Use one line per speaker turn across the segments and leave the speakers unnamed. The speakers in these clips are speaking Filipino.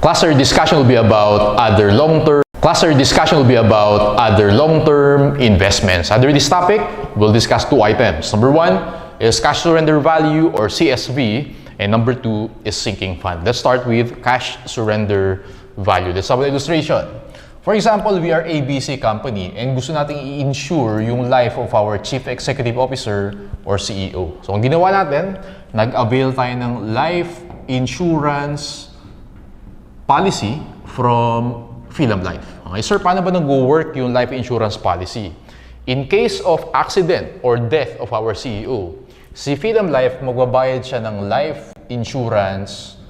Cluster discussion will be about other long-term investments. Under this topic, we'll discuss two items. Number one is cash surrender value or CSV, and number two is sinking fund. Let's start with cash surrender value. Let's have an illustration. For example, we are ABC company and gusto nating i-insure yung life of our Chief Executive Officer or CEO. So, ang ginawa natin, nag-avail tayo ng life insurance policy from Philam Life. Okay, sir, paano ba nag-work yung life insurance policy? In case of accident or death of our CEO, si Philam Life, magbabayad siya ng life insurance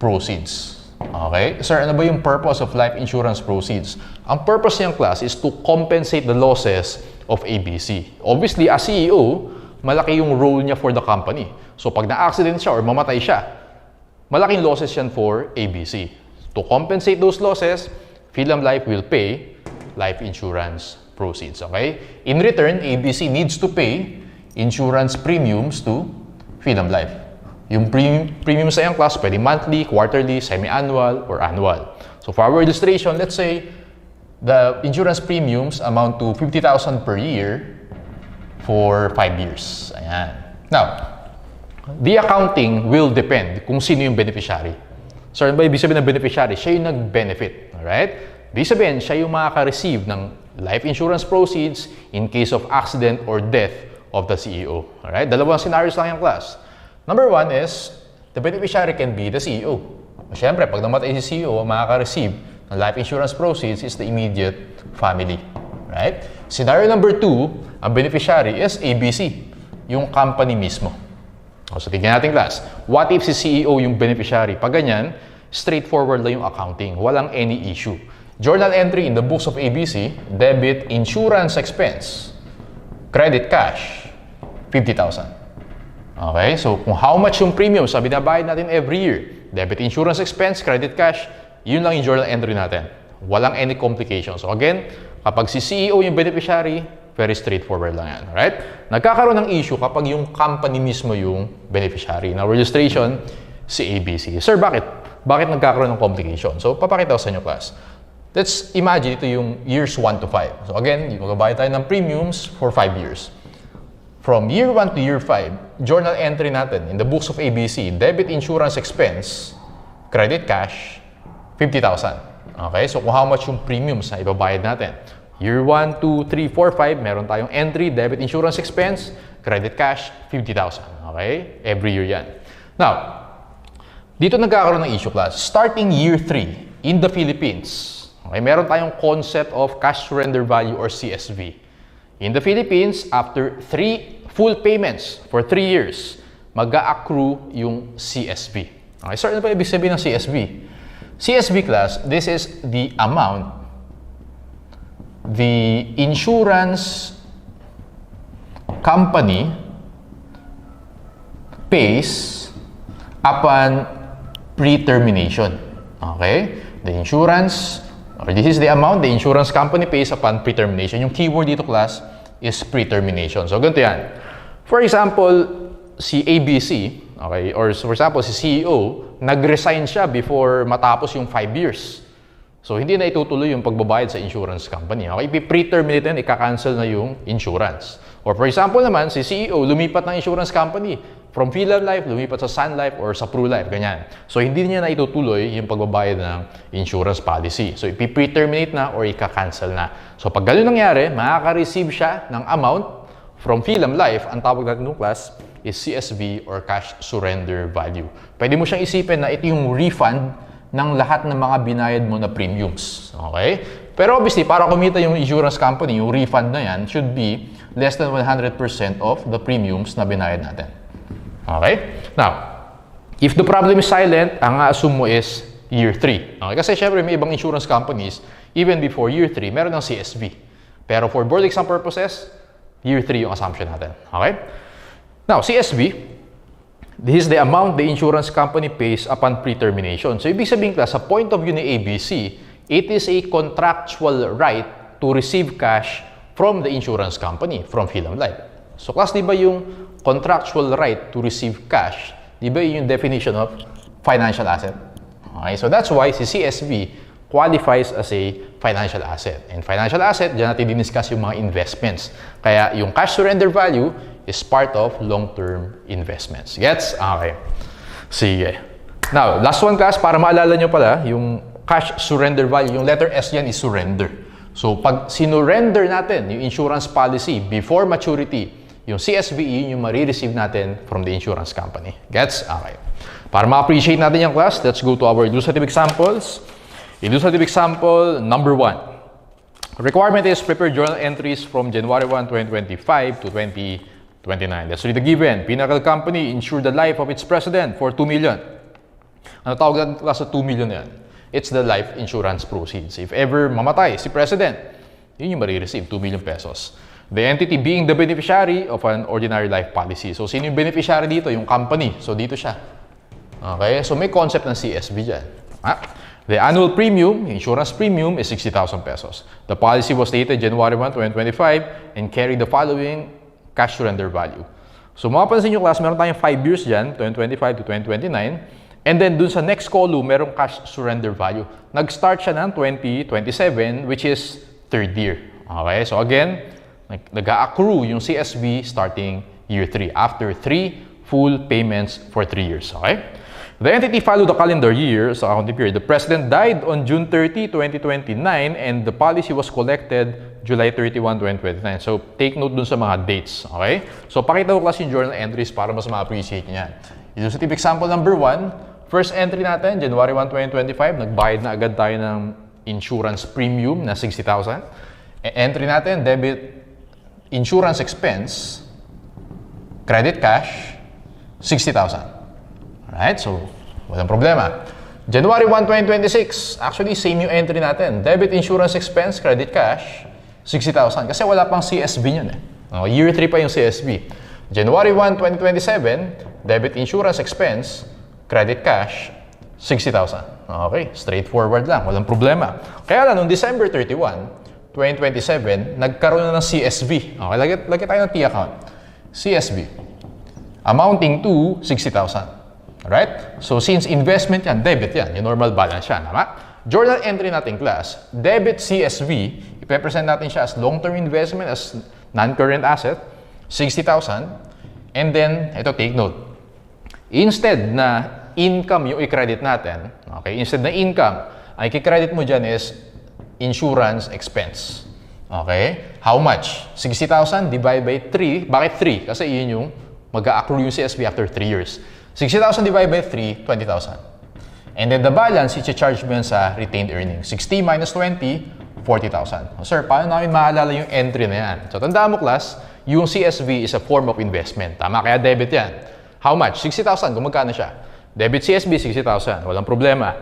proceeds. Okay? Sir, ano ba yung purpose of life insurance proceeds? Ang purpose niyang class is to compensate the losses of ABC. Obviously, as CEO, malaki yung role niya for the company. So, pag na-accident siya or mamatay siya, malaking losses yan for ABC. To compensate those losses, Philam Life will pay life insurance proceeds. Okay? In return, ABC needs to pay insurance premiums to Philam Life. Yung premiums sa iyong class, pwede monthly, quarterly, semi-annual, or annual. So for our illustration, let's say the insurance premiums amount to 50,000 per year for 5 years. Ayan. Now, the accounting will depend kung sino yung beneficiary. So, ano ba ibig sabihin ng beneficiary? Siya yung nag-benefit. Alright? Ibig sabihin, siya yung makaka-receive ng life insurance proceeds in case of accident or death of the CEO. Alright? Dalawang scenarios lang yung class. Number one is, the beneficiary can be the CEO. Siyempre, pag namatay si CEO, makaka-receive ng life insurance proceeds is the immediate family. Right? Scenario number two, ang beneficiary is ABC, yung company mismo. So, tignan natin class. What if si CEO yung beneficiary? Pag ganyan, straightforward lang yung accounting. Walang any issue. Journal entry in the books of ABC, debit insurance expense, credit cash, 50,000. Okay? So, kung how much yung premium sa binabayad natin every year, debit insurance expense, credit cash, yun lang yung journal entry natin. Walang any complications. So, again, kapag si CEO yung beneficiary, very straightforward lang yan. Alright? Nagkakaroon ng issue kapag yung company mismo yung beneficiary. Now, illustration, si ABC. Sir, bakit? Bakit nagkakaroon ng complication? So, papakita ko sa inyo, class. Let's imagine ito yung years 1 to 5. So, again, magbabayad tayo ng premiums for 5 years. From year 1 to year 5, journal entry natin in the books of ABC, debit insurance expense, credit cash, 50,000. Okay? So, kung how much yung premiums na ibabayad natin. Year 1, 2, 3, 4, 5, meron tayong entry, debit insurance expense, credit cash, 50,000. Okay? Every year yan. Now, dito nagkakaroon ng issue, class. Starting year 3 in the Philippines, okay, meron tayong concept of cash surrender value or CSV. In the Philippines, after 3 full payments for 3 years, mag-a-accrue yung CSV. Okay, sir, ano ba ibig sabihin ng CSV? CSV, class, this is the amount the insurance company pays upon pre-termination. Okay? The insurance, or this is the amount the insurance company pays upon pre-termination. Yung keyword dito, class, is pre-termination. So, ganito yan. For example, si ABC, okay, or for example, si CEO, nag-resign siya before matapos yung 5 years. So, hindi na itutuloy yung pagbabayad sa insurance company. Okay? Pre-terminate na, ika-cancel na yung insurance. Or for example naman, si CEO lumipat ng insurance company from Philam Life, lumipat sa Sun Life or sa Pru Life, ganyan. So, hindi niya na itutuloy yung pagbabayad ng insurance policy. So, pre-terminate na or ika-cancel na. So, pag gano'n nangyari, makaka-receive siya ng amount from Philam Life. Ang tawag natin ng class is CSV or cash surrender value. Pwede mo siyang isipin na ito yung refund ng lahat ng mga binayad mo na premiums. Okay? Pero obviously, para kumita yung insurance company, yung refund na yan should be less than 100% of the premiums na binayad natin. Okay? Now, if the problem is silent, ang assume mo is year 3. Okay? Kasi syempre may ibang insurance companies, even before year 3, meron ng CSV. Pero for board exam purposes, year 3 yung assumption natin. Okay? Now, CSV, this is the amount the insurance company pays upon pre-termination. So, ibig sabihin, class, sa point of view ni ABC, it is a contractual right to receive cash from the insurance company, from Philam Life. So, class, di ba yung contractual right to receive cash, di ba yung definition of financial asset? Okay, so that's why si CSV qualifies as a financial asset. And financial asset, dyan natin diniscuss yung mga investments. Kaya yung cash surrender value is part of long-term investments. Gets? Okay. Sige. Now, last one class, para maalala nyo pala, yung cash surrender value, yung letter S yan is surrender. So, pag sinurrender natin yung insurance policy before maturity, yung CSVE, yung marireceive natin from the insurance company. Gets? Okay. Para ma-appreciate natin yung class, let's go to our illustrative examples. Illustrative example number 1. Requirement is prepare journal entries from January 1, 2025 to 2029. Let's read the given. Pinnacle Company insured the life of its president for 2 million. Ano tawag na sa 2 million yan? It's the life insurance proceeds. If ever mamatay si president, yun yung marireceive, 2 million pesos. The entity being the beneficiary of an ordinary life policy. So, sino yung beneficiary dito? Yung company. So, dito siya. Okay? So, may concept ng CSV dyan. The annual premium, insurance premium, is 60,000 pesos. The policy was dated January 1, 2025 and carried the following cash surrender value. So, mapapansin nyo class, meron tayong 5 years dyan, 2025 to 2029. And then, dun sa next column, merong cash surrender value. Nag-start siya ng 2027, which is third year. Okay? So, again, nag-a-accrue yung CSV starting year 3 after 3 full payments for 3 years. Okay? The entity followed the calendar year sa accounting period. The president died on June 30, 2029 and the policy was collected July 31, 2029. So, take note dun sa mga dates. Okay? So, pakita ko class yung journal entries para mas ma-appreciate niya. Illustrative example number 1. First entry natin, January 1, 2025. Nagbayad na agad tayo ng insurance premium na 60,000. Entry natin, debit insurance expense, credit cash, 60,000. Alright, so walang problema. January 1, 2026, actually same yung entry natin. Debit insurance expense, credit cash, 60,000. Kasi wala pang CSV yun eh. Year 3 pa yung CSV. January 1, 2027, debit insurance expense, credit cash, 60,000. Okay, straightforward lang, walang problema. Kaya lang, noong December 31, 2027, nagkaroon na ng CSV. Okay, lagay tayo ng T account. CSV. Amounting to 60,000. Alright? So, since investment yan, debit yan. Yung normal balance yan. Tama? Journal entry natin class, debit CSV, ipepresent natin siya as long-term investment, as non-current asset, 60,000. And then, ito take note. Instead na income yung i-credit natin, okay? Instead na income, ang i-credit mo dyan is insurance expense. Okay? How much? 60,000 divided by 3. Bakit 3? Kasi yun yung mag-a-accrue yung CSV after 3 years. 60,000 divided by 3, 20,000. And then the balance, i-charge mo yan sa retained earnings. 60 minus 20, 40,000. Sir, paano namin maalala yung entry na yan? So, tandaan mo class, yung CSV is a form of investment. Tama, kaya debit yan. How much? 60,000. Kung magkano siya? Debit CSV, 60,000. Walang problema.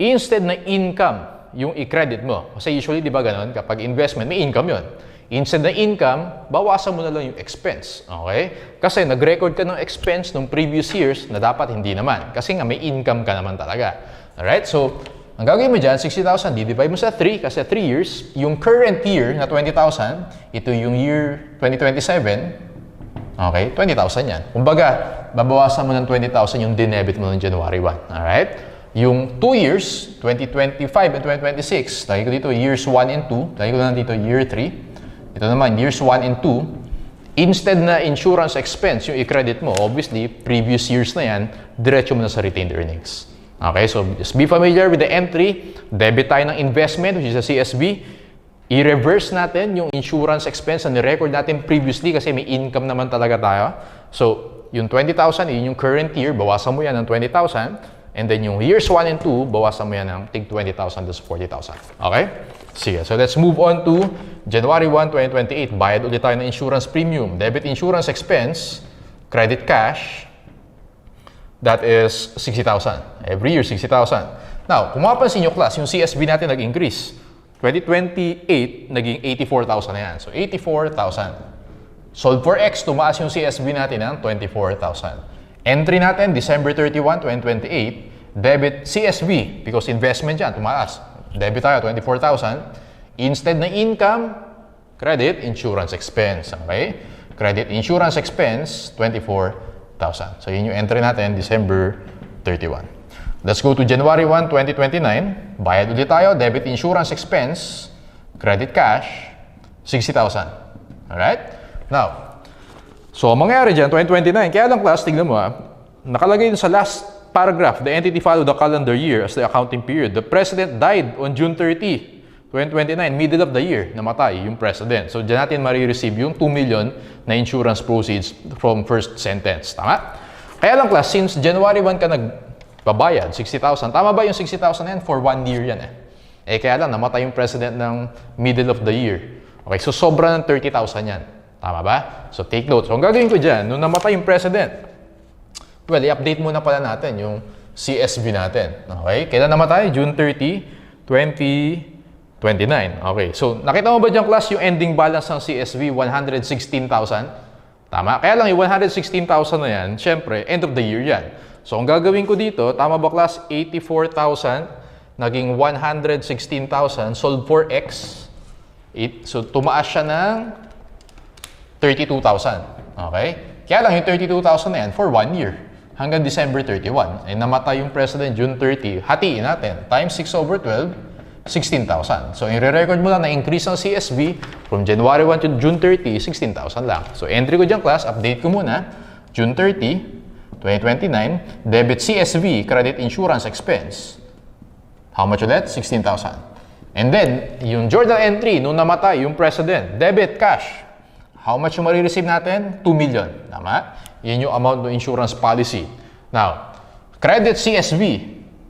Instead na income, yung i-credit mo. Kasi usually, di ba ganun? Kapag investment, may income yun. Instead na income, bawasan mo na lang yung expense. Okay? Kasi nag-record ka ng expense ng previous years na dapat hindi naman. Kasi nga may income ka naman talaga. Alright? So, ang gagawin mo dyan, 60,000, di-divide mo sa 3 kasi 3 years. Yung current year na 20,000, ito yung year 2027. Okay? 20,000 yan. Kumbaga, babawasan mo ng 20,000 yung dinebit mo ng January 1. Alright? Yung 2 years, 2025 and 2026, lagi ko dito years 1 and 2, lagi ko lang dito year 3. Ito naman, years 1 and 2, instead na insurance expense yung i-credit mo, obviously, previous years na yan, diretso mo na sa retained earnings. Okay, so just be familiar with the entry, debit tayo ng investment, which is a CSV, i-reverse natin yung insurance expense na ni-record natin previously kasi may income naman talaga tayo. So, yung 20,000, yun yung current year, bawasan mo yan ng 20,000, and then yung years 1 and 2, bawasan mo yan ng tig 20,000 to 40,000. Okay? Sige, so let's move on to January 1, 2028. Bayad ulit tayo ng insurance premium. Debit insurance expense, credit cash, that is 60,000. Every year, 60,000. Now, kung mapapansin nyo class, yung CSV natin nag-increase. 2028, naging 84,000 na yan. So, 84,000. Solve for X, tumaas yung CSV natin ng 24,000. Entry natin, December 31, 2028. Debit CSV, because investment yan, tumaas. Debit tayo, 24,000. Instead na income, credit insurance expense. Okay? Credit insurance expense, 24,000. So, yun yung entry natin, December 31. Let's go to January 1, 2029. Bayad ulit tayo. Debit insurance expense, credit cash, 60,000. Alright? Now, so ang mangyayari dyan, 2029. Kaya lang class, tignan mo nakalagay sa last paragraph, the entity followed the calendar year as the accounting period. The president died on June 30, 2029, middle of the year, namatay yung president. So, dyan natin marireceive yung 2 million na insurance proceeds from first sentence. Tama? Kaya lang class, since January 1 ka nagbabayad, 60,000, tama ba yung 60,000 yan? For 1 year yan kaya lang, namatay yung president ng middle of the year. Okay, so sobra ng 30,000 yan. Tama ba? So, take note. So, ang gagawin ko dyan, nung namatay yung president, well, i-update muna pala natin yung CSV natin. Okay? Kailan namatay? June 30, 2029. Okay. So, nakita mo ba dyan, class, yung ending balance ng CSV, 116,000? Tama? Kaya lang, yung 116,000 na yan, syempre, end of the year yan. So, ang gagawin ko dito, tama ba, class? 84,000, naging 116,000, solve for X. So, tumaas siya ng 32,000. Okay? Kaya lang, yung 32,000 na yan, for 1 year. Hanggang December 31. Namatay yung president June 30. Hatiin natin. Times 6/12, 16,000. So, i-record mo lang na increase ng CSV from January 1 to June 30, 16,000 lang. So, entry ko dyan, class. Update ko muna. June 30, 2029. Debit CSV, credit insurance expense. How much ulit? 16,000. And then, yung journal entry, nung namatay yung president, debit cash. How much yung marireceive natin? 2 million. Tama? Yan yung amount ng insurance policy. Now, credit CSV.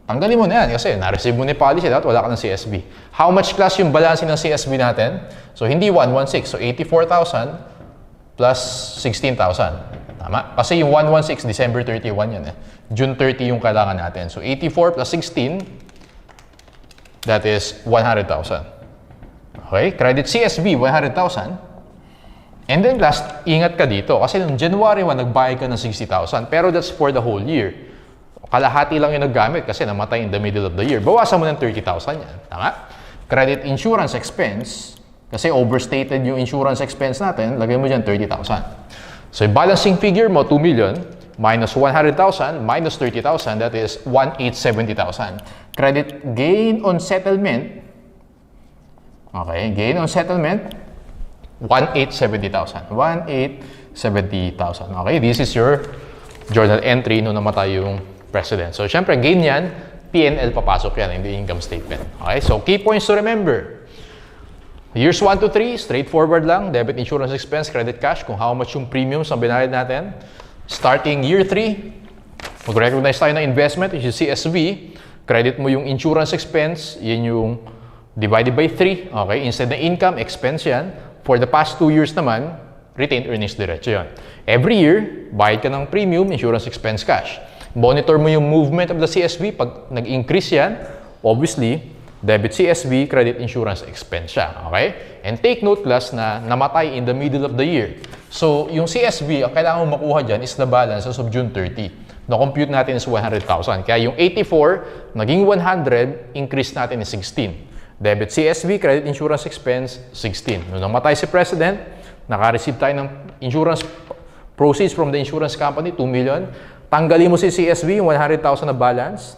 Tanggalin mo na yan kasi na-receive mo na yung policy, dapat wala ka ng CSV. How much class yung balance ng CSV natin? So, hindi 116. So, 84,000 plus 16,000. Tama? Kasi yung 116, December 31 yan June 30 yung kailangan natin. So, 84 plus 16, that is 100,000. Okay? Credit CSV, 100,000. And then class, ingat ka dito. Kasi noong January 1, nagbayad ka ng 60,000. Pero that's for the whole year. Kalahati lang yung naggamit kasi namatay in the middle of the year. Bawasan mo ng 30,000 yan. Tama? Credit insurance expense. Kasi overstated yung insurance expense natin. Lagay mo dyan 30,000. So, yung balancing figure mo, 2 million. Minus 100,000, minus 30,000, that is 1,870,000. Credit gain on settlement. Okay, gain on settlement, 1,870,000. 1,870,000. Okay, this is your journal entry nung namatay yung president. So, syempre, gain yan, P&L papasok yan, hindi income statement. Okay, so key points to remember. Years 1 to 3, straightforward lang. Debit insurance expense, credit cash, kung how much yung premiums ang binayad natin. Starting year 3, mag-recognize tayo ng investment, which is CSV. Credit mo yung insurance expense, yun yung divided by 3. Okay, instead na income, expense yan. For the past 2 years naman, retained earnings diretso yan. Every year, bayad ka ng premium, insurance expense, cash. Monitor mo yung movement of the CSV. Pag nag-increase yan, obviously, debit CSV, credit insurance expense siya. Okay? And take note, class, na namatay in the middle of the year. So, yung CSV, ang kailangan mo makuha dyan is the balance as of June 30. Na-compute natin is 100,000. Kaya yung 84, naging 100, increase natin is 16. Debit CSV, credit insurance expense, 16. Nung namatay si President, naka-receive tayo ng insurance proceeds from the insurance company, 2 million. Tanggalin mo si CSV, yung 100,000 na balance.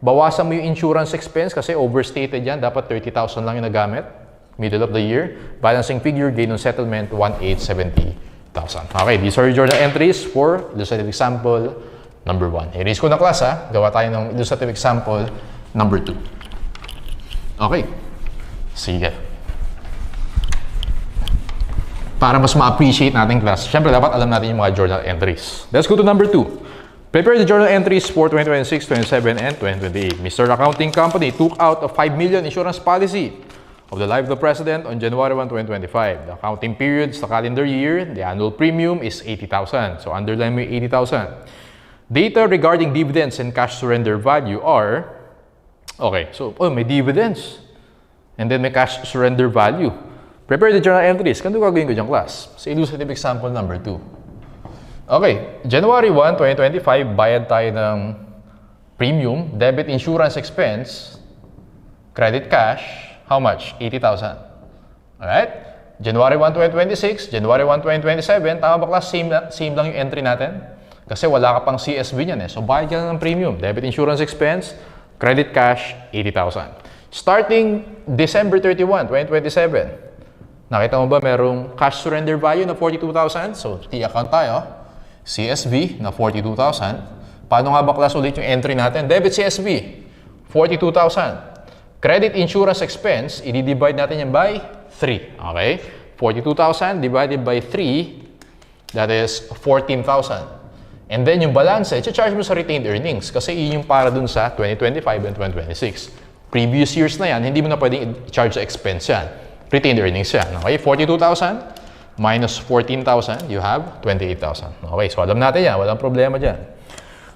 Bawasan mo yung insurance expense kasi overstated yan. Dapat 30,000 lang yung nagamit. Middle of the year. Balancing figure, gain on settlement, 1,870,000. Okay, these are your journal entries for illustrative example number 1. I-raise ko na class ha. Gawa tayo ng illustrative example number 2. Okay. Sige. Para mas ma-appreciate natin class, syempre dapat alam natin yung mga journal entries. Let's go to number 2. Prepare the journal entries for 2026, 27, and 2028. Mr. Accounting Company took out a 5 million insurance policy of the life of the President on January 1, 2025. The accounting period is the calendar year. The annual premium is 80,000. So, underline mo yung 80,000. Data regarding dividends and cash surrender value are, okay, so, may dividends. And then may cash surrender value. Prepare the journal entries. Kano gagawin ko dyan, class? Sa illustrative example number 2. Okay, January 1, 2025, bayad tayo ng premium, debit insurance expense, credit cash, how much? 80,000. Alright? January 1, 2026, January 1, 2027, tama ba class? Same lang yung entry natin. Kasi wala ka pang CSV niyan eh. So, bayad ka na ng premium. Debit insurance expense, credit cash, 80,000. Starting December 31, 2027, nakita mo ba merong cash surrender value na 42,000? So, T-account tayo. CSV na 42,000. Paano nga ba class ulit yung entry natin? Debit CSV, 42,000. Credit insurance expense, i-divide natin yan by 3. Okay? 42,000 divided by 3, that is 14,000. And then yung balance, i-charge mo sa retained earnings kasi yun yung para dun sa 2025 and 2026. Previous years na yan, hindi mo na pwedeng i-charge sa expense yan. Retained earnings yan. Okay? 42,000 minus 14,000, you have 28,000. Okay? So alam natin yan. Walang problema dyan.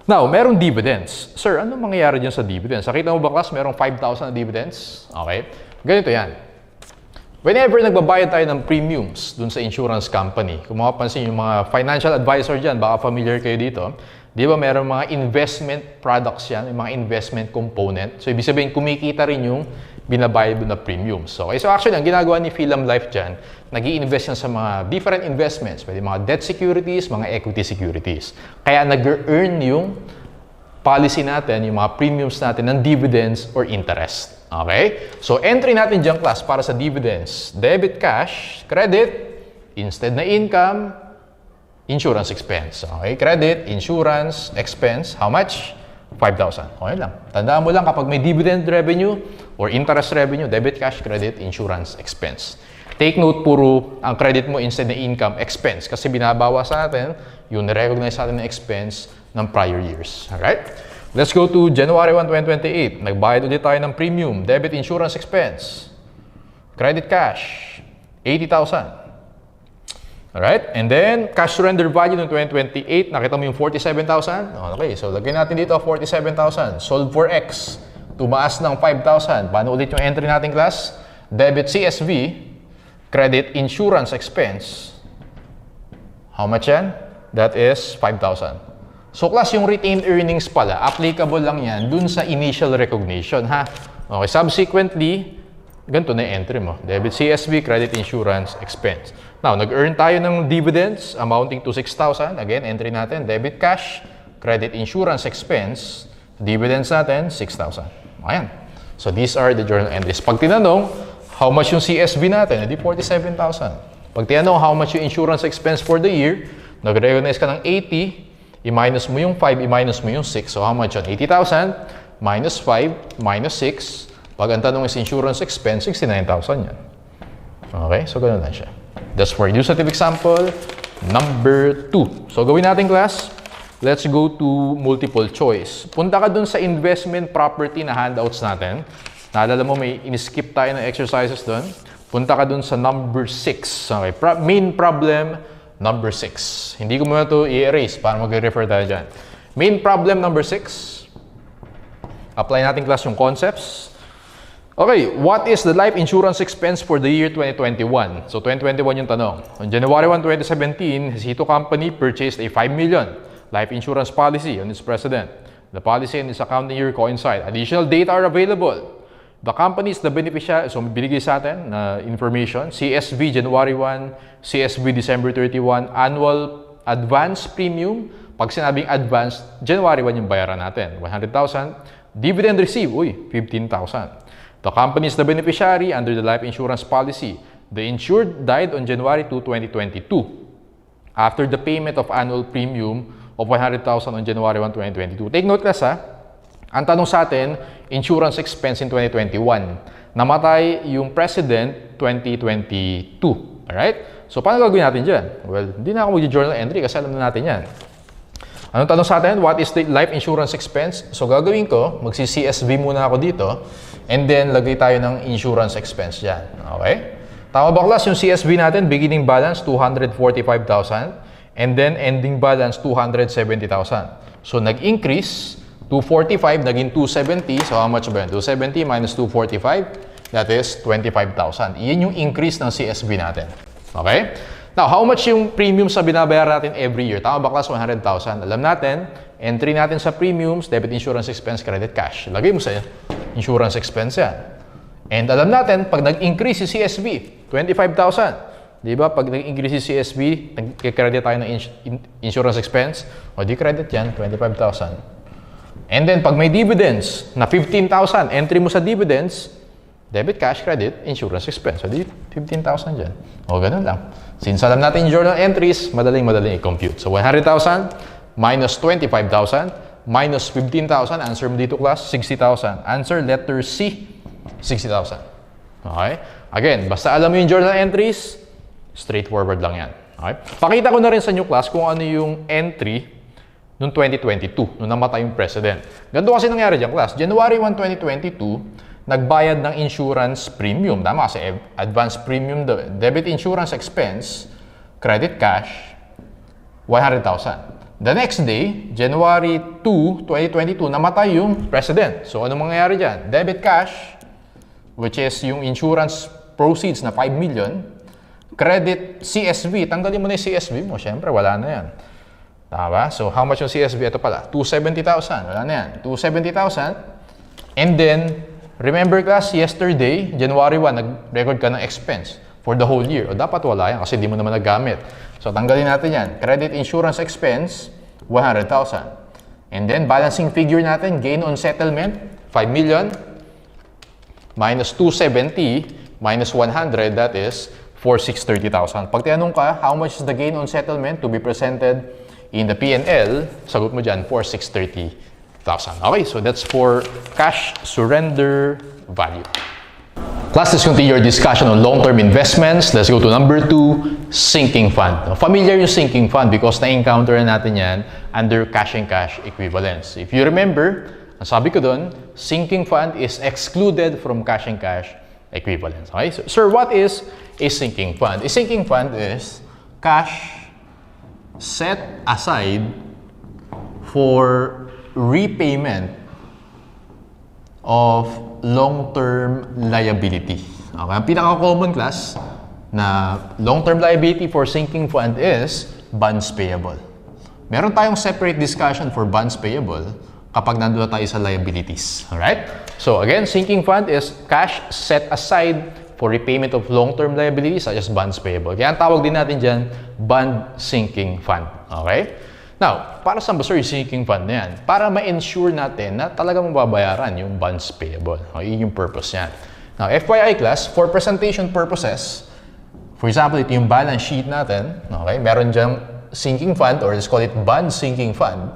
Now, merong dividends. Sir, ano mangyayari dyan sa dividends? Nakita mo ba class, merong 5,000 na dividends? Okay? Ganito yan. Whenever nagbabayad tayo ng premiums dun sa insurance company, kung makapansin yung mga financial advisor dyan, baka familiar kayo dito, di ba meron mga investment products yan, yung mga investment component. So, ibig sabihin, kumikita rin yung binabayad na premiums. So, okay, so actually, ang ginagawa ni Philam Life dyan, nag-i-invest yan sa mga different investments. Pwede mga debt securities, mga equity securities. Kaya nag-earn yung policy natin, yung mga premiums natin ng dividends or interest. Okay? So, entry natin dyan, class, para sa dividends. Debit cash, credit, instead na income, insurance expense. Okay? Credit, insurance, expense. How much? 5,000. Okay lang. Tandaan mo lang kapag may dividend revenue or interest revenue, debit, cash, credit, insurance, expense. Take note, puro ang credit mo instead na income, expense. Kasi binabawas sa atin yung nirecognize sa atin na expense ng prior years. Alright? Let's go to January 1, 2028. Nagbayad ulit tayo ng premium, debit, insurance, expense. Credit, cash, 80,000. Alright? And then, cash surrender value ng 2028, nakita mo yung 47,000? Okay, so lagyan natin dito 47,000. Sold for X. Tumaas ng 5,000. Paano ulit yung entry natin, class? Debit CSV, credit insurance expense. How much yan? That is 5,000. So, class, yung retained earnings pala, applicable lang yan dun sa initial recognition, ha? Okay, subsequently, ganito na yung entry mo. Debit CSV, credit insurance expense. Now, nag-earn tayo ng dividends amounting to 6,000. Again, entry natin, debit cash, credit insurance expense, dividends natin, 6,000. Ayan. So, these are the journal entries. Pag tinanong, how much yung CSV natin? Hindi 47,000. Pag tinanong, how much yung insurance expense for the year? Nag-recognize ka ng 80, i-minus mo yung 5, i-minus mo yung 6. So, how much yun? 80,000 minus 5 minus 6. Pag ang tanong is insurance expense, 69,000 yan. Okay? So, ganun lang siya. That's for illustrative example number 2. So, gawin natin, class. Let's go to multiple choice. Punta ka dun sa investment property na handouts natin. Naalala mo, may in-skip tayo ng exercises dun. Punta ka dun sa number 6. Okay? Main problem, number 6. Hindi ko muna ito i-erase para mag-refer tayo dyan. Main problem, number 6. Apply natin, class, yung concepts. Okay, what is the life insurance expense for the year 2021? So, 2021 yung tanong. On January 1, 2017, Hito Company purchased a 5 million life insurance policy on its president. The policy and its accounting year coincide. Additional data are available. The company is the beneficiary. So, binigay sa atin na information. CSV January 1, CSV December 31, annual advance premium. Pag sinabing advance, January 1 yung bayaran natin. 100,000. Dividend received, 15,000. The company is the beneficiary under the life insurance policy. The insured died on January 2, 2022. After the payment of annual premium of 100,000 on January 1, 2022. Take note, class, ha? Ang tanong sa atin, insurance expense in 2021. Namatay yung president 2022. Alright? So, paano gagawin natin dyan? Well, hindi na ako mag-journal entry kasi alam na natin yan. Anong tanong sa atin? What is the life insurance expense? So, gagawin ko, magsi-CSV muna ako dito. And then, lagay tayo ng insurance expense dyan. Okay? Tama ba, class? Yung CSV natin, beginning balance, 245,000. And then, ending balance, 270,000. So, nag-increase, 245, naging 270. So, how much ba yun? 270 minus 245, that is 25,000. Iyan yung increase ng CSV natin. Okay? Now, how much yung premiums na binabayaran natin every year? Tama ba, class? 100,000. Alam natin, entry natin sa premiums, debit insurance expense, credit cash. Lagay mo sa insurance expense yan. And alam natin, pag nag-increase si CSV, 25,000. Di ba? Pag nag-increase si CSV, nag-credit tayo ng insurance expense, o di credit yan, 25,000. And then, pag may dividends na 15,000, entry mo sa dividends, debit, cash, credit, insurance expense. So, di 15,000 dyan. O, ganun lang. Since alam natin yung journal entries, madaling i-compute. So, 100,000 minus 25,000 minus 15,000. Answer mo dito, class, 60,000. Answer, letter C, 60,000. Okay? Again, basta alam mo yung journal entries, straightforward lang yan. Okay? Pakita ko na rin sa inyo, class, kung ano yung entry noong 2022, nung namatay yung president. Ganito kasi nangyari dyan, class. January 1, 2022, nagbayad ng insurance premium. Tama kasi advance premium, debit insurance expense, credit cash, 100,000. The next day, January 2, 2022, namatay yung president. So, ano mangyayari dyan? Debit cash, which is yung insurance proceeds na 5 million, credit CSV, tanggalin mo na yung CSV mo. Siyempre, wala na yan. Tama? So, how much yung CSV? Ito pala, 270,000. Wala na yan. 270,000. And then, remember class, yesterday, January 1, nag-record ka ng expense for the whole year. O dapat wala yan kasi di mo naman nagamit. So, tanggalin natin yan. Credit insurance expense, 100,000. And then, balancing figure natin, gain on settlement, 5 million. Minus 270, minus 100, that is 4,630,000. Pag tinanong ka, how much is the gain on settlement to be presented in the P&L, sagot mo dyan, 4,630,000. Okay, so that's for cash surrender value. Class, let's continue your discussion on long-term investments. Let's go to number 2, sinking fund. Familiar yung sinking fund because na-encounter natin yan under cash and cash equivalents. If you remember, ang sabi ko doon, sinking fund is excluded from cash and cash equivalents. Okay? So, sir, what is a sinking fund? A sinking fund is cash set aside for repayment of long-term liability. Okay? Ang pinaka-common class na long-term liability for sinking fund is bonds payable. Meron tayong separate discussion for bonds payable kapag nandun na tayo sa liabilities. Alright? So again, sinking fund is cash set aside for repayment of long-term liabilities such as bonds payable. Kaya ang tawag din natin dyan, bond sinking fund. Okay? Now, para saan ba sir yung sinking fund na yan? Para ma-ensure natin na talaga mababayaran yung bonds payable. Okay? Yun yung purpose yan. Now, FYI class, for presentation purposes, for example, ito yung balance sheet natin. Okay? Meron dyang sinking fund or let's call it bond sinking fund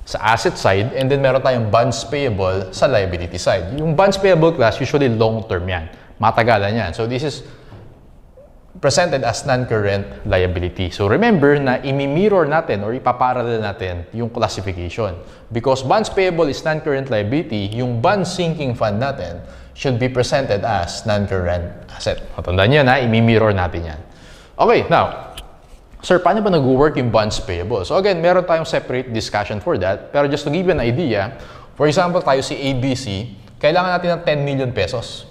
sa asset side, and then meron tayong bonds payable sa liability side. Yung bonds payable class, usually long-term yan. Matagalan yan. So, this is presented as non-current liability. So, remember na imi-mirror natin or ipaparallel natin yung classification. Because bonds payable is non-current liability, yung bond sinking fund natin should be presented as non-current asset. Matandaan nyo na, imi-mirror natin yan. Okay, now, sir, paano ba nag-work yung bonds payable? So again, meron tayong separate discussion for that. Pero just to give you an idea, for example, tayo si ABC, kailangan natin ng 10 million pesos.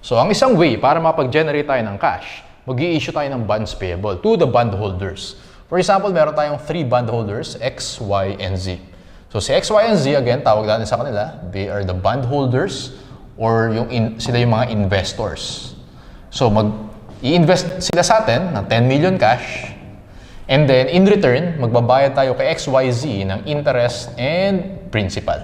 So ang isang way para mapag-generate tayo ng cash, mag-i-issue tayo ng bonds payable to the bondholders. For example, meron tayong 3 bondholders, X, Y, and Z. So si X, Y, and Z, again, tawag natin sa kanila, they are the bondholders or sila yung mga investors. So i-invest sila sa atin ng 10 million cash. And then, in return, magbabayad tayo kay XYZ ng interest and principal.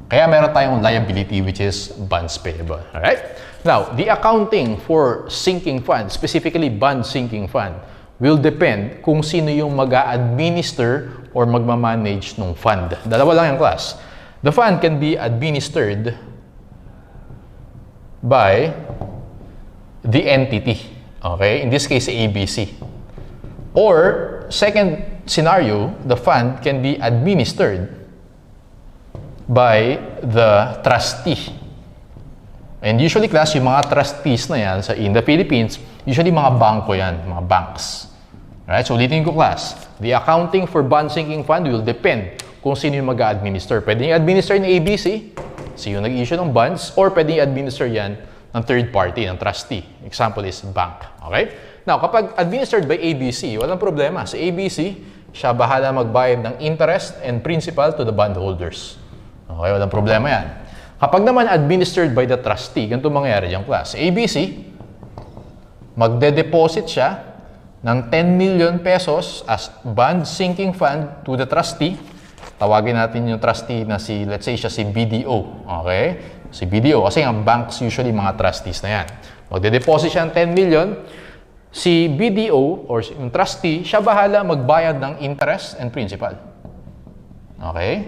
Kaya meron tayong liability which is bonds payable. Alright? Now, the accounting for sinking fund, specifically bond sinking fund, will depend kung sino yung mag-a-administer or magmamanage ng fund. Dalawa lang yung class. The fund can be administered by the entity. Okay? In this case, ABC. Or, second scenario, the fund can be administered by the trustee. And usually, class, yung mga trustees na yan in the Philippines, usually mga bangko yan, mga banks. Right? So, ulitin ko, class. The accounting for bond sinking fund will depend kung sino yung mag-a-administer. Pwede yung administer ng ABC, sino nag-issue ng bonds, or pwede yung administer yan ng third party, ng trustee. Example is bank. Okay? Now, kapag administered by ABC, walang problema. Sa ABC, siya bahala magbayad ng interest and principal to the bondholders. Okay, walang problema yan. Kapag naman administered by the trustee, ganito mangyayari yung class. ABC, magde-deposit siya ng 10 million pesos as bond sinking fund to the trustee. Tawagin natin yung trustee na let's say siya si BDO. Okay? Si BDO. Kasi ang banks usually mga trustees na yan. Magde-deposit siya ng 10 million. Si BDO or yung trustee, siya bahala magbayad ng interest and principal. Okay?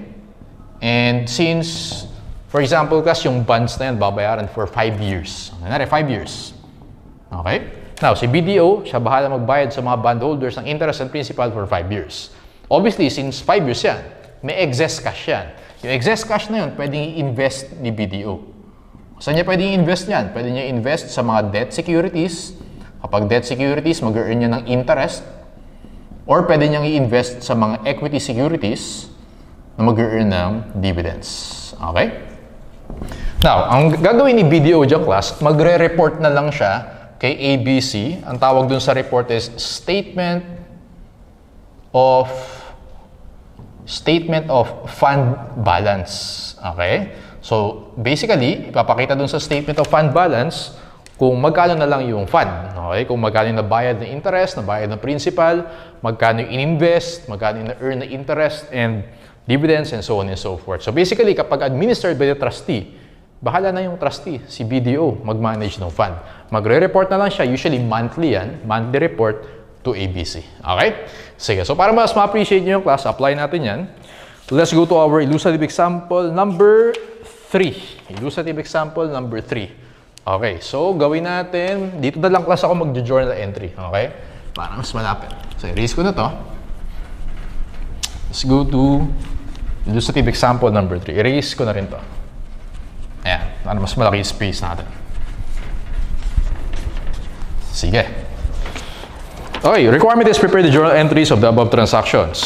And since, for example, kasi yung bonds na yan, babayaran for 5 years. Nangyari, 5 years. Okay? Now, si BDO, siya bahala magbayad sa mga bondholders ng interest and principal for 5 years. Obviously, since 5 years yan, may excess cash yan. Yung excess cash na yun, pwedeng i-invest ni BDO. Saan niya pwedeng i-invest yan? Pwede niya invest sa mga debt securities. Kapag debt securities, mag-earn niya ng interest. Or pwede niyang i-invest sa mga equity securities na mag-earn ng dividends. Okay? Now, ang gagawin ni BDO dyan, class, magre-report na lang siya kay ABC. Ang tawag dun sa report is Statement of Fund Balance. Okay? So, basically, ipapakita dun sa Statement of Fund Balance kung magkano na lang yung fund. Okay? Kung magkano yung nabayad ng interest, nabayad ng principal, magkano yung in-invest, magkano yung na-earn na interest and dividends, and so on and so forth. So, basically, kapag administered by the trustee, bahala na yung trustee, si BDO, mag-manage ng fund. Magre-report na lang siya, usually monthly yan, monthly report to ABC. Okay? Sige, so para mas ma-appreciate nyo yung class, apply natin yan. Let's go to our illustrative example number 3. Illustrative example number 3. Okay, so gawin natin, dito na lang class ako mag-journal entry. Okay? Para mas malapit. So, erase ko na to. Let's go to illustrative example number 3. Erase ko na rin to. Ayan, para mas malaki yung space natin. Sige. Okay, requirement is prepare the journal entries of the above transactions.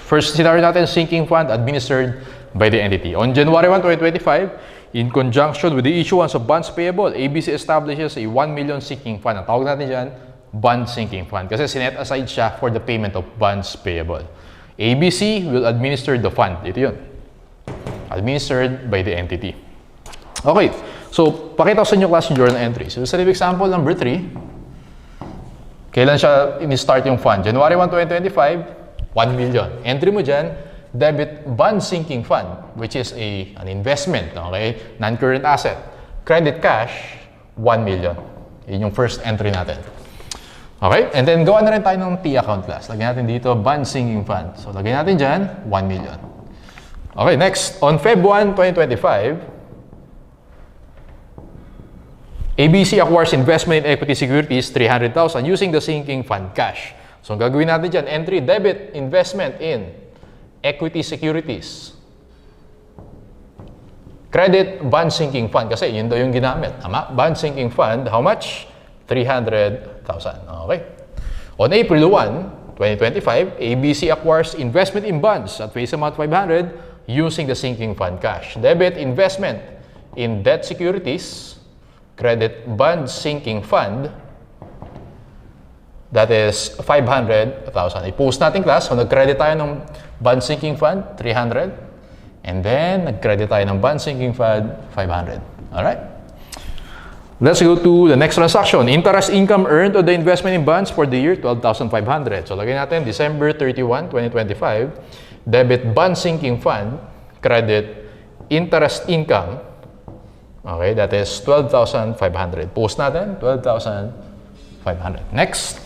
First scenario natin, sinking fund administered by the entity. On January 1, 2025, in conjunction with the issuance of bonds payable, ABC establishes a 1 million sinking fund. Ang tawag natin dyan, bond sinking fund. Kasi sinet aside siya for the payment of bonds payable. ABC will administer the fund. Ito yun. Administered by the entity. Okay, so pakita ko sa inyo class yung journal entry. So, sa example number 3, kailan siya in-start yung fund? January 1, 2025, 1 million. Entry mo dyan, debit bond sinking fund, which is an investment, okay? Non-current asset. Credit cash, 1 million. Yun yung first entry natin. Okay? And then, gawa na rin tayo ng T account class. Lagyan natin dito, bond sinking fund. So, lagyan natin dyan, 1 million. Okay, next. On Feb 1, 2025, ABC acquires investment in equity securities, 300,000 using the sinking fund cash. So, ang gagawin natin dyan, entry, debit, investment in equity securities. Credit, bond sinking fund. Kasi yun daw yung ginamit. Tama? Bond sinking fund, how much? 300,000. Okay. On April 1, 2025, ABC acquires investment in bonds at face amount 500 using the sinking fund cash. Debit, investment in debt securities. Credit bond sinking fund, that is 500,000. I-post natin class, so nag-credit tayo ng bond sinking fund, 300. And then, nag-credit tayo ng bond sinking fund, 500. Alright? Let's go to the next transaction. Interest income earned on the investment in bonds for the year, 12,500. So, lagyan natin, December 31, 2025, debit bond sinking fund, credit interest income. Okay, that is 12,500. Post natin, 12,500. Next,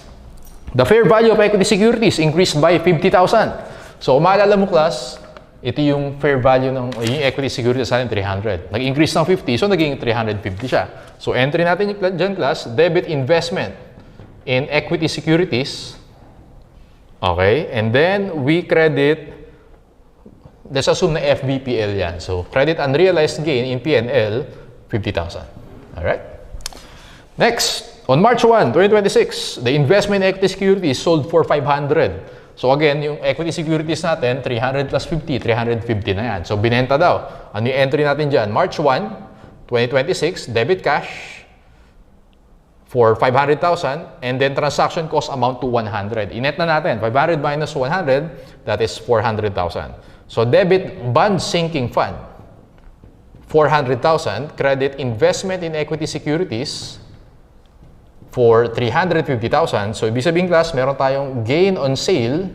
the fair value of equity securities increased by 50,000. So, kung maalala mo class, ito yung fair value ng yung equity securities natin, 300. Nag-increase ng 50, so naging 350 siya. So, entry natin dyan class, debit investment in equity securities. Okay, and then we credit, let's assume na FVPL yan. So, credit unrealized gain in PNL, 50,000. Alright? Next, on March 1, 2026, the investment in equity securities sold for 500. So again, yung equity securities natin, 300 plus 50, 350 na yan. So binenta daw. Ano yung entry natin dyan? March 1, 2026, debit cash for 500,000 and then transaction cost amount to 100. Inet na natin, 500 minus 100, that is 400,000. So debit bond sinking fund, 400,000, credit investment in equity securities, for 350,000. So, ibig sabihin class, meron tayong gain on sale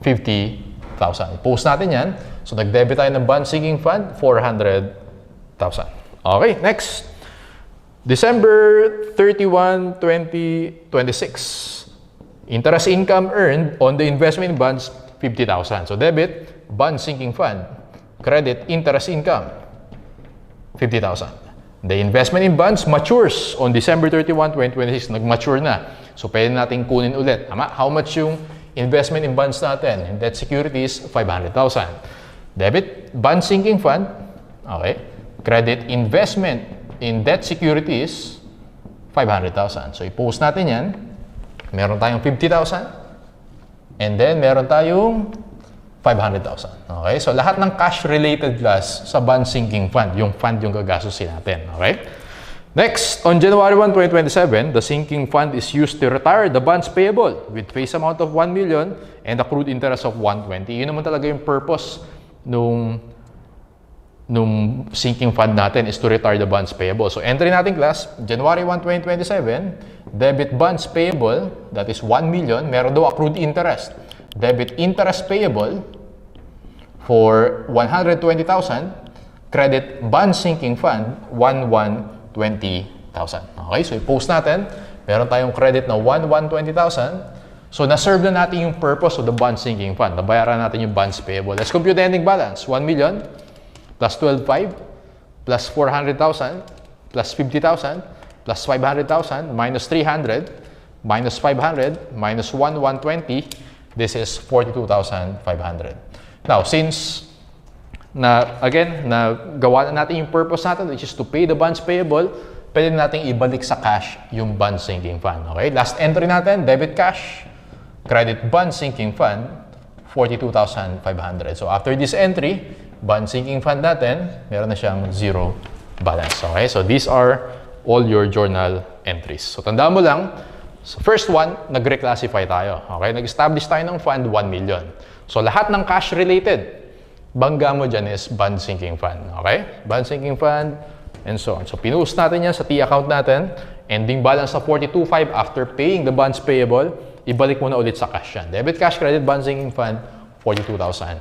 50,000. Post natin yan. So, nag-debit tayo ng bond sinking fund, 400,000. Okay, next. December 31, 2026. Interest income earned on the investment in bonds, 50,000. So, debit, bond sinking fund. Credit, interest income, 50,000. The investment in bonds matures on December 31, 2026. Nag-mature na. So, pwede natin kunin ulit. How much yung investment in bonds natin? In debt securities, 500,000. Debit, bond sinking fund. Okay. Credit, investment in debt securities, 500,000. So, i-post natin yan. Meron tayong 50,000. And then, meron tayong 500,000. Okay? So, lahat ng cash-related class sa bond sinking fund, yung fund yung gagastusin natin. Okay? Next, on January 1, 2027, the sinking fund is used to retire the bonds payable with face amount of 1 million and accrued interest of 120. Yun naman talaga yung purpose nung sinking fund natin is to retire the bonds payable. So, entry natin class, January 1, 2027, debit bonds payable, that is 1 million, meron daw accrued interest. Debit interest payable for 120,000, credit bond sinking fund, 120,000. Okay, so i-post natin, meron tayong credit na 120,000. So, na-serve na natin yung purpose of the bond sinking fund. Nabayaran natin yung bonds payable. Let's compute the ending balance. 1 million plus 12,500 plus 400,000 plus 50,000 plus 500,000 minus 300 minus 500 minus 120. This is 42,500. Now, since gawa na natin yung purpose natin, which is to pay the bonds payable, pwede natin ibalik sa cash yung bond sinking fund. Okay? Last entry natin, debit cash, credit bond sinking fund, 42,500. So, after this entry, bond sinking fund natin, meron na siyang zero balance. Okay? So, these are all your journal entries. So, tandaan mo lang, so first one, nag-reclassify tayo. Okay? Nag-establish tayo ng fund, 1 million. So, lahat ng cash-related, bangga mo dyan is bond sinking fund. Okay? Bond sinking fund, and so on. So, pinost natin yan sa T account natin. Ending balance na 42,500 after paying the bonds payable, ibalik mo na ulit sa cash yan. Debit cash, credit, bond sinking fund, 42,500.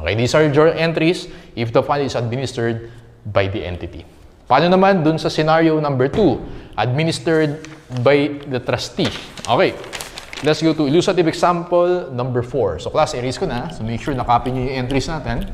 Okay? These are your entries if the fund is administered by the entity. Paano naman dun sa scenario number 2? Administered by the trustee. Okay. Let's go to illustrative example number 4. So, class, erase ko na. So, make sure na-copy nyo yung entries natin.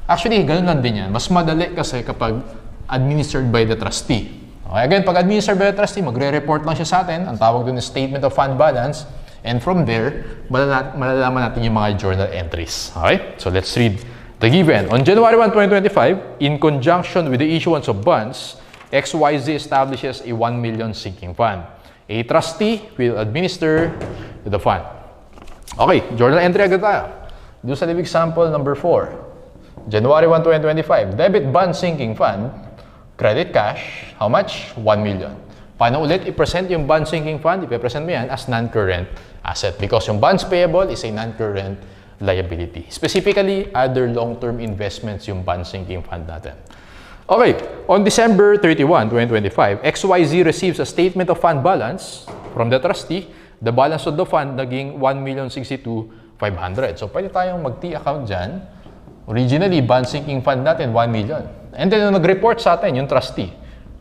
Actually, ganun lang din yan. Mas madali kasi kapag administered by the trustee. Okay, again, pag administered by the trustee, magre-report lang siya sa atin. Ang tawag doon is statement of fund balance. And from there, malalaman natin yung mga journal entries. Okay? So, let's read the given. On January 1, 2025, in conjunction with the issuance of bonds, XYZ establishes a 1 million sinking fund. A trustee will administer the fund. Okay, journal entry agad tayo. Do sa example number 4. January 1, 2025, debit bond sinking fund, credit cash, how much? 1 million. Paano ulit i-present yung bond sinking fund? I-present mo yan as non-current asset because yung bonds payable is a non-current liability. Specifically, other long-term investments yung bond sinking fund natin. Okay, on December 31, 2025, XYZ receives a statement of fund balance from the trustee. The balance of the fund naging 1,062,500. So, pwede tayong mag-T account dyan. Originally, bond sinking fund natin, 1 million. And then, nag-report sa atin yung trustee,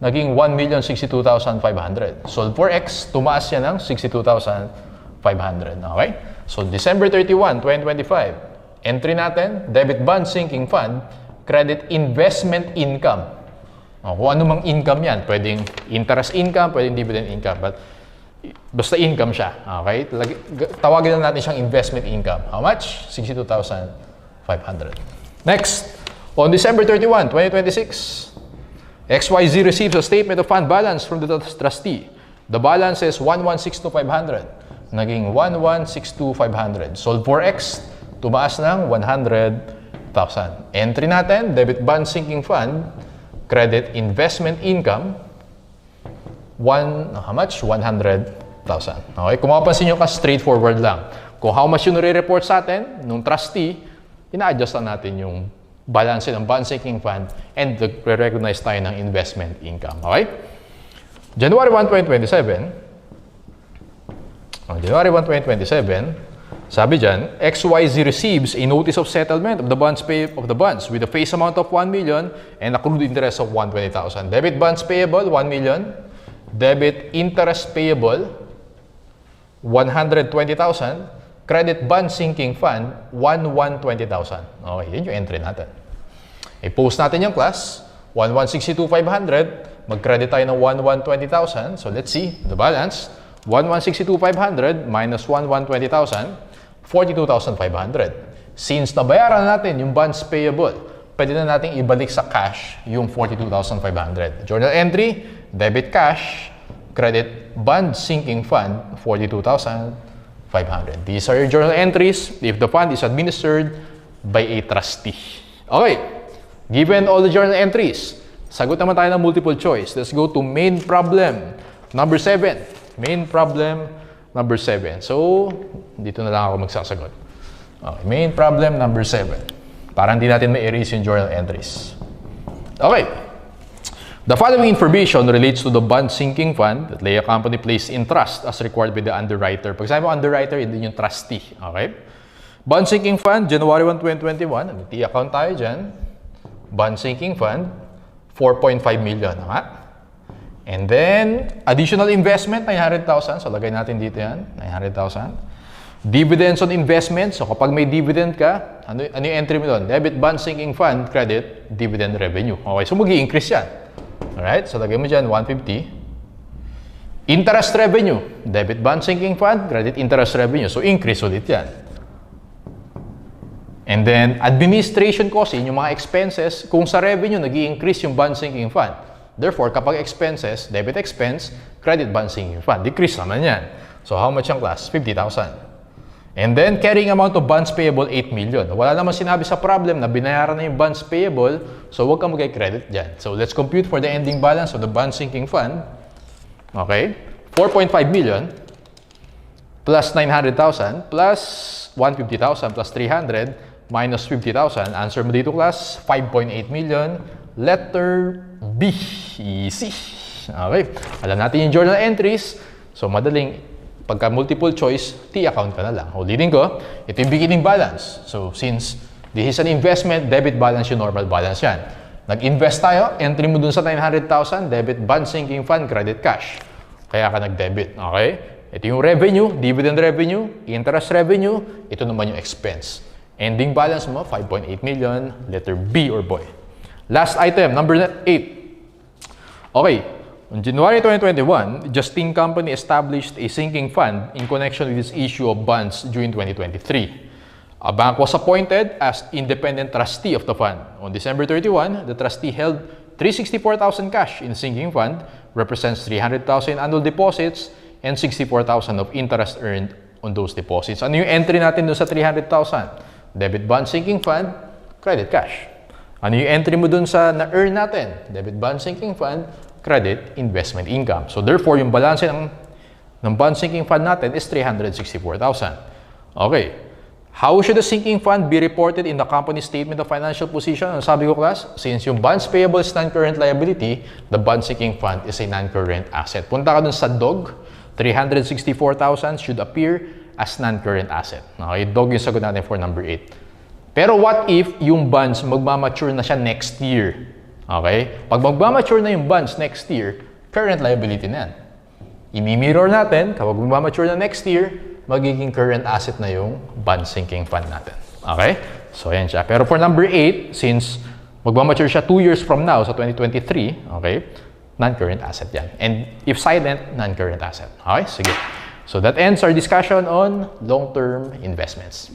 naging 1,062,500. So, for X, tumaas siya ng 62,500. Okay? So, December 31, 2025, entry natin, debit bond sinking fund, credit investment income. Kung ano mang income yan, pwedeng interest income, pwedeng dividend income, but basta income siya. Okay? Tawagin lang natin siyang investment income. How much? 62,500. Next, on December 31, 2026, XYZ receives a statement of fund balance from the trustee. The balance is 1,162,500. Naging 1,162,500. Sold for X, tumaas ng 100,000. Entry natin, debit bond sinking fund, credit investment income, how much? 100,000. Okay? Kung mapapansin nyo ka, straightforward lang. Kung how much yung nare-report sa atin, nung trustee, ina-adjust lang natin yung balance ng bond sinking fund and re-recognize tayo ng investment income. Okay? January 1, 2027, January 1, 2027, sabi dyan, XYZ receives a notice of settlement of the bonds with a face amount of 1 million and accrued interest of 120,000. Debit bonds payable, 1 million. Debit interest payable, 120,000. Credit bond sinking fund, 120,000. Okay, yun yung entry natin. I-post natin yung class, 1162,500. Mag-credit tayo ng 1120,000. So let's see the balance. 1162,500 minus 1120,000, 42,500. Since nabayaran natin yung bonds payable, pwede na natin ibalik sa cash yung 42,500. Journal entry, debit cash, credit bond sinking fund, 42,500. These are your journal entries if the fund is administered by a trustee. Okay, given all the journal entries, sagot naman tayo ng multiple choice. Let's go to main problem number 7. Main problem number 7. So, dito na lang ako magsasagot. Okay, main problem number 7. Para hindi natin ma-erase yung journal entries. Okay. The following information relates to the bond sinking fund that Lea Company placed in trust as required by the underwriter. Pag sabi mo underwriter, hindi yung trustee. Okay? Bond sinking fund, January 1, 2021. May account tayo dyan. Bond sinking fund, 4.5 million. Okay? And then, additional investment, 900,000. So, lagay natin dito yan, 900,000. Dividends on investment. So, kapag may dividend ka, ano yung entry mo doon? Debit bond sinking fund, credit, dividend revenue. Okay, so mag-i-increase yan. Alright, so lagay mo dyan, 150. Interest revenue. Debit bond sinking fund, credit interest revenue. So, increase ulit yan. And then, administration cost, yung mga expenses, kung sa revenue, nag-i-increase yung bond sinking fund. Therefore, kapag expenses, debit expense, credit bond sinking fund, decrease naman yan. So, how much ang class? 50,000. And then, carrying amount of bonds payable, 8 million. Wala naman sinabi sa problem na binayaran na yung bonds payable, so huwag kang mag-credit dyan. So, let's compute for the ending balance of the bond sinking fund. Okay? 4.5 million plus 900,000 plus 150,000 plus 300 minus 50,000. Answer mo dito, class, 5.8 million. Letter B. Easy. Okay. Alam natin yung journal entries. So, madaling, pagka multiple choice, T-account ka na lang. Ulitin ko, ito yung beginning balance. So, since this is an investment, debit balance yung normal balance yan. Nag-invest tayo, entry mo dun sa 900,000, debit bond sinking fund, credit cash. Kaya ka nag-debit. Okay? Ito yung revenue, dividend revenue, interest revenue, ito naman yung expense. Ending balance mo, 5.8 million, letter B or boy. Last item, number 8. Okay, on January 2021, Justine Company established a sinking fund in connection with its issue of bonds during 2023. A bank was appointed as independent trustee of the fund. On December 31, the trustee held 364,000 cash in sinking fund, represents 300,000 annual deposits, and 64,000 of interest earned on those deposits. Ano yung entry natin doon sa 300,000? Debit bond sinking fund, credit cash. Ano yung entry mo dun sa na-earn natin? Debit bond sinking fund, credit, investment income. So therefore, yung balance ng bond sinking fund natin is 364,000. Okay. How should the sinking fund be reported in the company statement of financial position? Ano sabi ko, class? Since yung bonds payable is non-current liability, the bond sinking fund is a non-current asset. Punta ka dun sa DOG, 364,000 should appear as non-current asset. Okay, DOG yung sagot natin for number 8. Pero what if yung bonds magmamature na siya next year? Okay? Pag magmamature na yung bonds next year, current liability na yan. I-mirror natin, kapag magmamature na next year, magiging current asset na yung bond sinking fund natin. Okay? So, ayan siya. Pero for number 8, since magmamature siya 2 years from now, sa 2023, okay, non-current asset yan. And if silent, non-current asset. Okay? Sige. So, that ends our discussion on long-term investments.